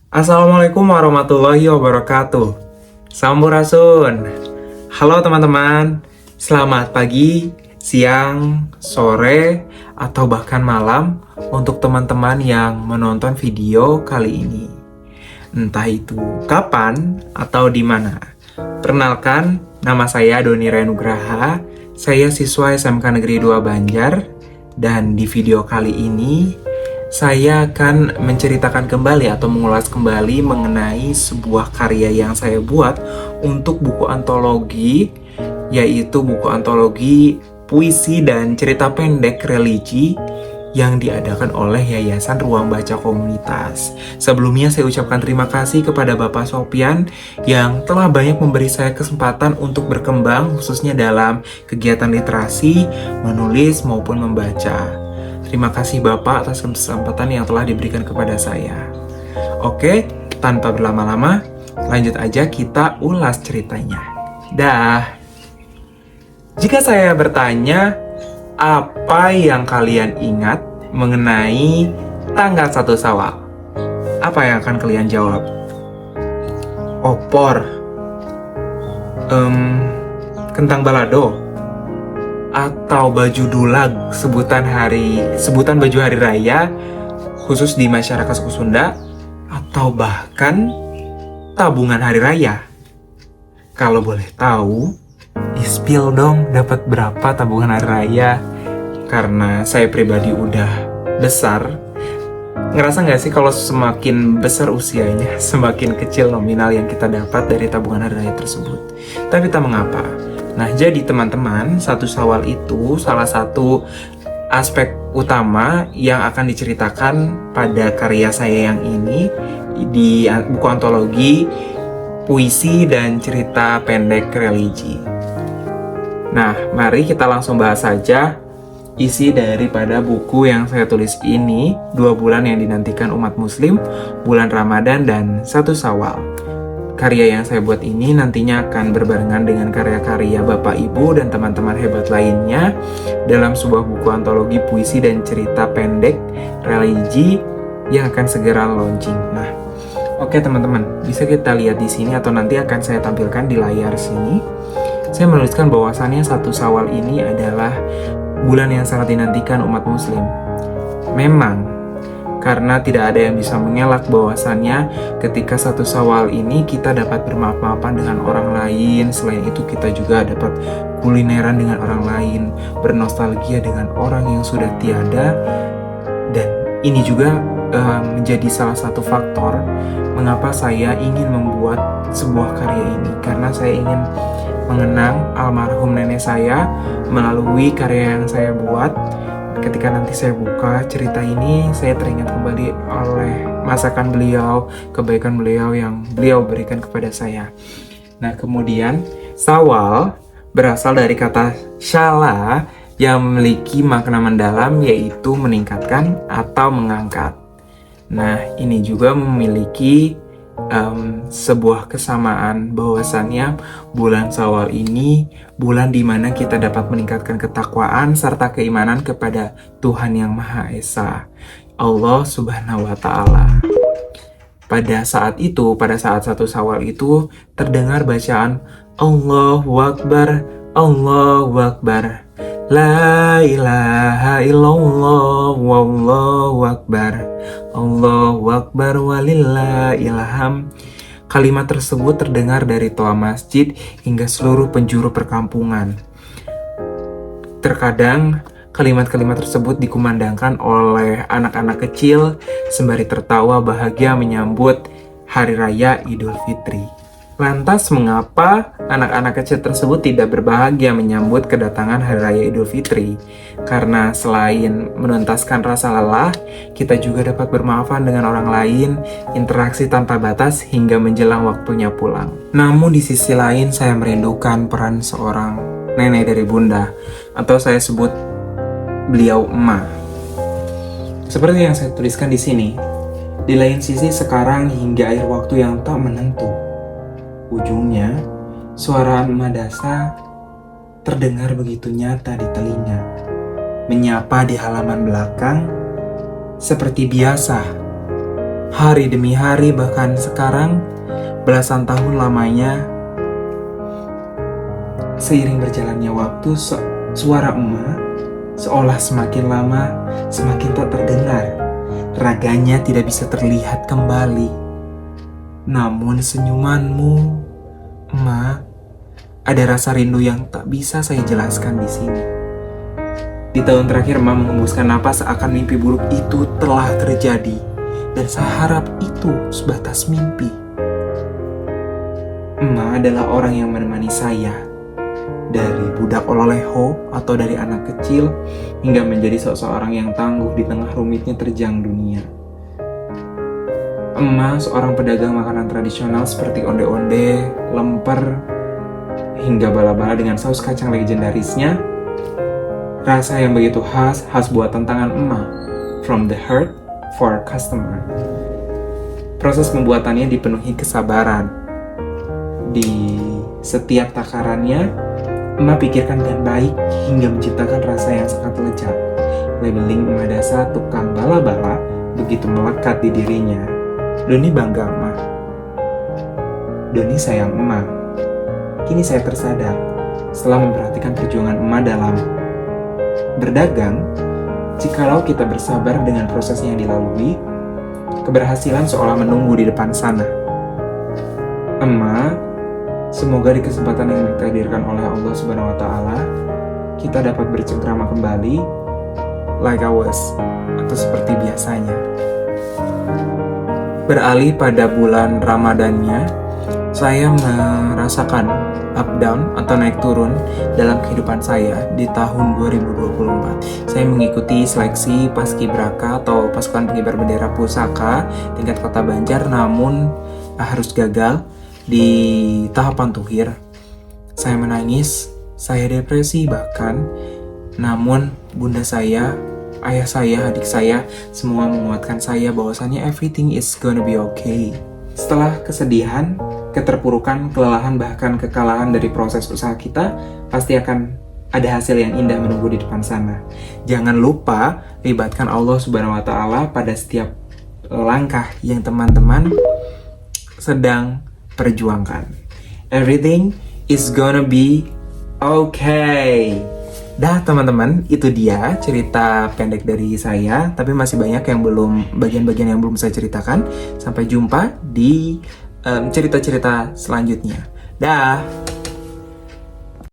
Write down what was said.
Assalamualaikum warahmatullahi wabarakatuh. Sampurasun. Halo teman-teman. Selamat pagi, siang, sore, atau bahkan malam untuk teman-teman yang menonton video kali ini. Entah itu kapan atau di mana. Perkenalkan, nama saya Doni Renugraha. Saya siswa SMK Negeri 2 Banjar. Dan di video kali ini saya akan menceritakan kembali atau mengulas kembali mengenai sebuah karya yang saya buat untuk buku antologi, yaitu buku antologi puisi dan cerita pendek religi yang diadakan oleh Yayasan Ruang Baca Komunitas. Sebelumnya saya ucapkan terima kasih kepada Bapak Sopian yang telah banyak memberi saya kesempatan untuk berkembang khususnya dalam kegiatan literasi, menulis maupun membaca. Terima kasih Bapak atas kesempatan yang telah diberikan kepada saya. Oke, tanpa berlama-lama, lanjut aja kita ulas ceritanya. Dah. Jika saya bertanya, apa yang kalian ingat mengenai tanggal 1 Syawal? Apa yang akan kalian jawab? Opor, kentang balado, atau baju dulag, sebutan baju hari raya khusus di masyarakat suku Sunda, atau bahkan tabungan hari raya. Kalau boleh tahu, di-spill dong dapat berapa tabungan hari raya. Karena saya pribadi udah besar, ngerasa nggak sih kalau semakin besar usianya, semakin kecil nominal yang kita dapat dari tabungan hari raya tersebut. Tapi tak mengapa. Nah, jadi teman-teman, 1 Syawal itu salah satu aspek utama yang akan diceritakan pada karya saya yang ini di buku antologi puisi dan cerita pendek religi. Nah, mari kita langsung bahas saja isi daripada buku yang saya tulis ini, 2 bulan yang dinantikan umat muslim, bulan Ramadan dan 1 Syawal. Karya yang saya buat ini nantinya akan berbarengan dengan karya-karya Bapak Ibu dan teman-teman hebat lainnya dalam sebuah buku antologi puisi dan cerita pendek religi yang akan segera launching. Nah, oke teman-teman, bisa kita lihat di sini atau nanti akan saya tampilkan di layar sini. Saya menuliskan bahwasannya 1 Syawal ini adalah bulan yang sangat dinantikan umat muslim. Memang karena tidak ada yang bisa mengelak bahwasannya ketika 1 Syawal ini kita dapat bermaaf-maafan dengan orang lain. Selain itu kita juga dapat kulineran dengan orang lain, bernostalgia dengan orang yang sudah tiada. Dan ini juga menjadi salah satu faktor mengapa saya ingin membuat sebuah karya ini. Karena saya ingin mengenang almarhum nenek saya melalui karya yang saya buat. Ketika nanti saya buka cerita ini, saya teringat kembali oleh masakan beliau, kebaikan beliau yang beliau berikan kepada saya. Nah, kemudian Syawal berasal dari kata syala yang memiliki makna mendalam, yaitu meningkatkan atau mengangkat. Nah, ini juga memiliki sebuah kesamaan bahwasannya bulan Syawal ini bulan di mana kita dapat meningkatkan ketakwaan serta keimanan kepada Tuhan Yang Maha Esa, Allah Subhanahu wa Ta'ala. Pada saat 1 Syawal itu terdengar bacaan Allahu Akbar, Allahu Akbar, La ilaha illallah, wallahu akbar, Allahu akbar walillahilham. Kalimat tersebut terdengar dari toa masjid hingga seluruh penjuru perkampungan. Terkadang kalimat-kalimat tersebut dikumandangkan oleh anak-anak kecil sembari tertawa bahagia menyambut Hari Raya Idul Fitri. Lantas mengapa anak-anak kecil tersebut tidak berbahagia menyambut kedatangan Hari Raya Idul Fitri? Karena selain menuntaskan rasa lelah, kita juga dapat bermaafan dengan orang lain, interaksi tanpa batas hingga menjelang waktunya pulang. Namun di sisi lain saya merindukan peran seorang nenek dari bunda, atau saya sebut beliau emak. Seperti yang saya tuliskan di sini, di lain sisi sekarang hingga akhir waktu yang tak menentu. Ujungnya, suara Madasa terdengar begitu nyata di telinga, menyapa di halaman belakang seperti biasa. hari demi hari, bahkan sekarang belasan tahun lamanya. Seiring berjalannya waktu, suara emak seolah semakin lama semakin tak terdengar. Raganya tidak bisa terlihat kembali. Namun senyumanmu, emak, ada rasa rindu yang tak bisa saya jelaskan di sini. Di tahun terakhir emak menghembuskan napas seakan mimpi buruk itu telah terjadi. Dan saya harap itu sebatas mimpi. Emak adalah orang yang menemani saya. Dari budak ololeho atau dari anak kecil hingga menjadi seseorang yang tangguh di tengah rumitnya terjang dunia. Emak seorang pedagang makanan tradisional seperti onde-onde, lemper, hingga bala-bala dengan saus kacang legendarisnya. Rasa yang begitu khas buatan tangan emak. From the heart for customer. Proses pembuatannya dipenuhi kesabaran. Di setiap takarannya emak pikirkan dengan baik hingga menciptakan rasa yang sangat lezat. Labeling emak Dasa tukang bala-bala begitu melekat di dirinya. Doni bangga emak. Doni sayang emak. Kini saya tersadar setelah memperhatikan perjuangan emak dalam berdagang. Jikalau kita bersabar dengan proses yang dilalui, keberhasilan seolah menunggu di depan sana. Emak, semoga di kesempatan yang ditakdirkan oleh Allah Subhanahu wa Ta'ala, kita dapat bercengkrama kembali like I was, atau seperti biasanya. Beralih pada bulan Ramadannya, saya merasakan up down atau naik turun dalam kehidupan saya di tahun 2024. Saya mengikuti seleksi Paskibraka atau Pasukan Pengibar Bendera Pusaka tingkat Kota Banjar, namun harus gagal di tahapan tuhir. Saya menangis, saya depresi bahkan. Namun bunda saya, ayah saya, adik saya semua menguatkan saya bahwasannya everything is gonna be okay. Setelah kesedihan, keterpurukan, kelelahan, bahkan kekalahan dari proses usaha kita, pasti akan ada hasil yang indah menunggu di depan sana. Jangan lupa libatkan Allah Subhanahu wa Ta'ala pada setiap langkah yang teman-teman sedang perjuangkan. Everything is gonna be okay. Dah teman-teman, itu dia cerita pendek dari saya, tapi masih banyak yang bagian-bagian yang belum saya ceritakan. Sampai jumpa di cerita-cerita selanjutnya. Dah.